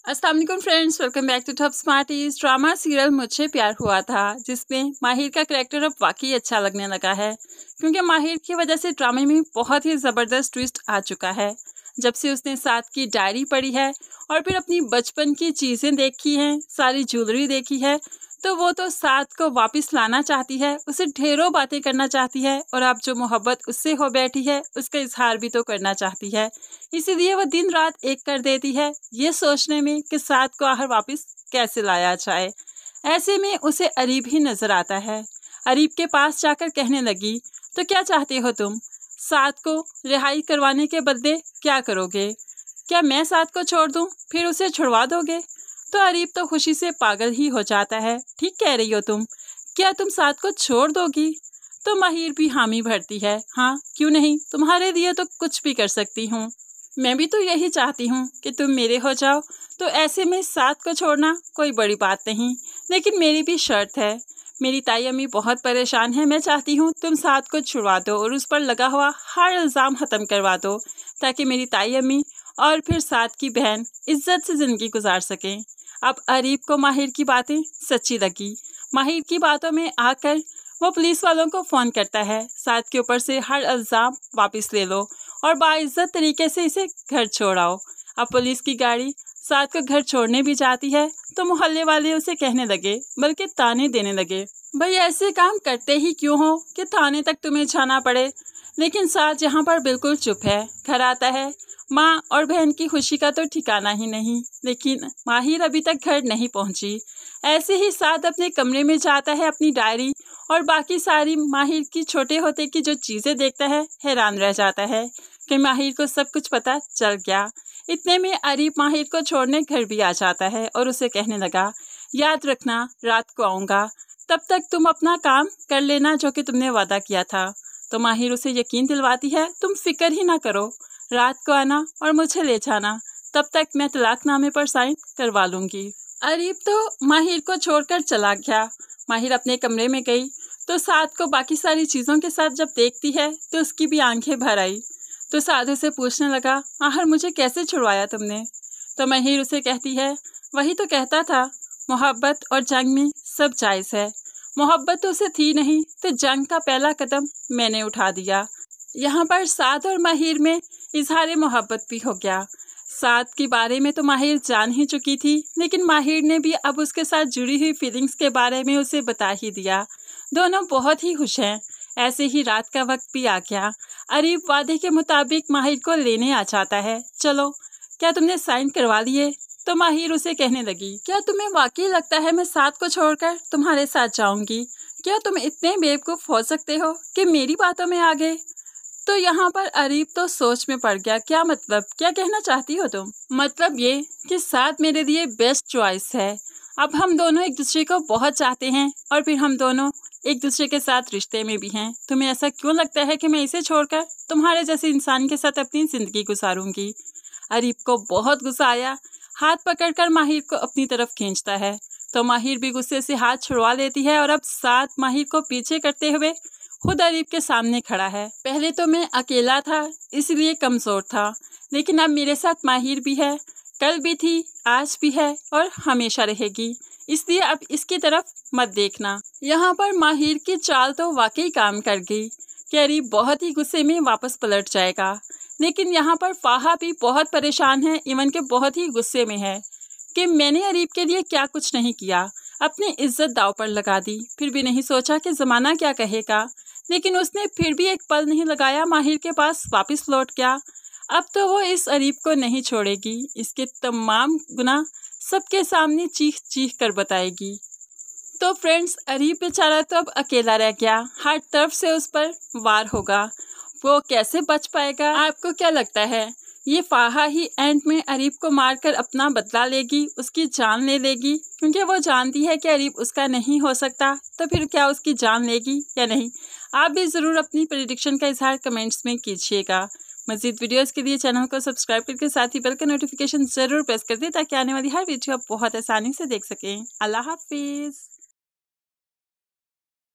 अस्सलाम वालेकुम friends, welcome back to Top Smarties. Drama serial Mujhse Pyar हुआ था, जिसमें माहिर का करैक्टर अब वाकई अच्छा लगने लगा है, क्योंकि माहिर की वजह से ड्रामे में बहुत ही ज़बरदस्त ट्विस्ट आ चुका है। जब से उसने साथ की डायरी पढ़ी है और फिर अपनी बचपन की चीज़ें देखी हैं, सारी ज्वेलरी देखी है, तो वो तो साथ को वापस लाना चाहती है, उसे ढेरों बातें करना चाहती है और अब जो मोहब्बत उससे हो बैठी है उसका इजहार भी तो करना चाहती है। इसीलिए वो दिन रात एक कर देती है, ये सोचने में कि साथ को आखिर वापस कैसे लाया जाए। ऐसे में उसे अरीब ही नजर आता है। अरीब के पास जाकर कहने लगी, तो क्या चाहते हो तुम? साथ को रिहाई करवाने के बदले क्या करोगे? क्या मैं साथ को छोड़ दूं, फिर उसे छुड़वा दोगे? तो अरीब तो खुशी से पागल ही हो जाता है। ठीक कह रही हो तुम, क्या तुम साथ को छोड़ दोगी? तो माहिर भी हामी भरती है, हाँ क्यों नहीं, तुम्हारे लिए तो कुछ भी कर सकती हूँ। मैं भी तो यही चाहती हूँ कि तुम मेरे हो जाओ, तो ऐसे में साथ को छोड़ना कोई बड़ी बात नहीं, लेकिन मेरी भी शर्त है। मेरी ताई अम्मी बहुत परेशान है, मैं चाहती हूँ तुम साथ को छुड़वा दो और उस पर लगा हुआ हर इल्ज़ाम ख़त्म करवा दो, ताकि मेरी ताई अम्मी और फिर साथ की बहन इज्जत से ज़िंदगी गुजार सकें। अब अरीब को माहिर की बातें सच्ची लगी। माहिर की बातों में आकर वो पुलिस वालों को फ़ोन करता है, साथ के ऊपर से हर इल्ज़ाम वापस ले लो और बाइज्जत तरीके से इसे घर छोड़ाओ। अब पुलिस की गाड़ी साथ को घर छोड़ने भी जाती है, तो मोहल्ले वाले उसे कहने लगे, बल्कि ताने देने लगे, भाई ऐसे काम करते ही क्यों हो कि थाने तक तुम्हें जाना पड़े। लेकिन साथ यहाँ पर बिल्कुल चुप है। घर आता है, माँ और बहन की खुशी का तो ठिकाना ही नहीं, लेकिन माहिर अभी तक घर नहीं पहुँची। ऐसे ही साथ अपने कमरे में जाता है, अपनी डायरी और बाकी सारी माहिर की छोटे होते की जो चीज़ें देखता है, हैरान रह जाता है कि माहिर को सब कुछ पता चल गया। इतने में अरीब माहिर को छोड़ने घर भी आ जाता है और उसे कहने लगा, याद रखना रात को आऊँगा, तब तक तुम अपना काम कर लेना जो कि तुमने वादा किया था। तो माहिर उसे यकीन दिलवाती है, तुम फिक्र ही ना करो, रात को आना और मुझे ले जाना, तब तक मैं तलाकनामे पर साइन करवा लूँगी। अरीब तो माहिर को छोड़कर चला गया। माहिर अपने कमरे में गई तो साथ को बाकी सारी चीज़ों के साथ जब देखती है तो उसकी भी आंखें भर आई। तो साधु से पूछने लगा, आखिर मुझे कैसे छुड़वाया तुमने? तो माहिर उसे कहती है, वही तो कहता था, मोहब्बत और जंग में सब जायज़ है। मोहब्बत तो उसे थी नहीं, तो जंग का पहला कदम मैंने उठा दिया। यहाँ पर साथ और माहिर में इजहार मोहब्बत भी हो गया। साथ के बारे में तो माहिर जान ही चुकी थी, लेकिन माहिर ने भी अब उसके साथ जुड़ी हुई फीलिंग्स के बारे में उसे बता ही दिया। दोनों बहुत ही खुश हैं। ऐसे ही रात का वक्त भी आ गया। अरीब वादे के मुताबिक माहिर को लेने आ जाता है। चलो, क्या तुमने साइन करवा लिए? तो माहिर उसे कहने लगी, क्या तुम्हें वाकई लगता है मैं साथ को छोड़कर तुम्हारे साथ जाऊंगी? क्या तुम इतने बेवकूफ़ हो सकते हो कि मेरी बातों में आ गए? तो यहाँ पर अरीब तो सोच में पड़ गया, क्या मतलब, क्या कहना चाहती हो तुम? मतलब ये कि साथ मेरे लिए बेस्ट चॉइस है। अब हम दोनों एक दूसरे को बहुत चाहते हैं और फिर हम दोनों एक दूसरे के साथ रिश्ते में भी हैं। तुम्हें ऐसा क्यों लगता है कि मैं इसे छोड़कर तुम्हारे जैसे इंसान के साथ अपनी ज़िंदगी गुजारूंगी? अरीब को बहुत गुस्सा आया, हाथ पकड़कर माहिर को अपनी तरफ खींचता है। तो माहिर भी गुस्से से हाथ छुड़वा लेती है और अब साथ माहिर को पीछे करते हुए खुद अरीब के सामने खड़ा है। पहले तो मैं अकेला था, इसलिए कमज़ोर था, लेकिन अब मेरे साथ माहिर भी है, कल भी थी, आज भी है और हमेशा रहेगी, इसलिए अब इसकी तरफ मत देखना। यहाँ पर माहिर की चाल तो वाकई काम कर गई कि अरीब बहुत ही गुस्से में वापस पलट जाएगा। लेकिन यहाँ पर फाहा भी बहुत परेशान है, इवन के बहुत ही गुस्से में है कि मैंने अरीब के लिए क्या कुछ नहीं किया, अपनी इज्जत दाव पर लगा दी, फिर भी नहीं सोचा कि ज़माना क्या कहेगा। लेकिन उसने फिर भी एक पल नहीं लगाया, माहिर के पास वापस लौट गया। अब तो वो इस अरीब को नहीं छोड़ेगी, इसके तमाम गुनाह सबके सामने चीख चीख कर बताएगी। तो फ्रेंड्स, अरीब बेचारा तो अब अकेला रह गया, हर तरफ से उस पर वार होगा, वो कैसे बच पाएगा? आपको क्या लगता है, ये फाहा ही एंड में अरीब को मारकर अपना बदला लेगी, उसकी जान ले लेगी? क्योंकि वो जानती है कि अरीब उसका नहीं हो सकता, तो फिर क्या उसकी जान लेगी या नहीं? आप भी ज़रूर अपनी प्रेडिक्शन का इजहार कमेंट्स में कीजिएगा। मज़ीद वीडियोस के लिए चैनल को सब्सक्राइब करके साथ ही बेल का नोटिफिकेशन ज़रूर प्रेस कर दें, ताकि आने वाली हर वीडियो आप बहुत आसानी से देख सकें। अल्लाह हाफिज़।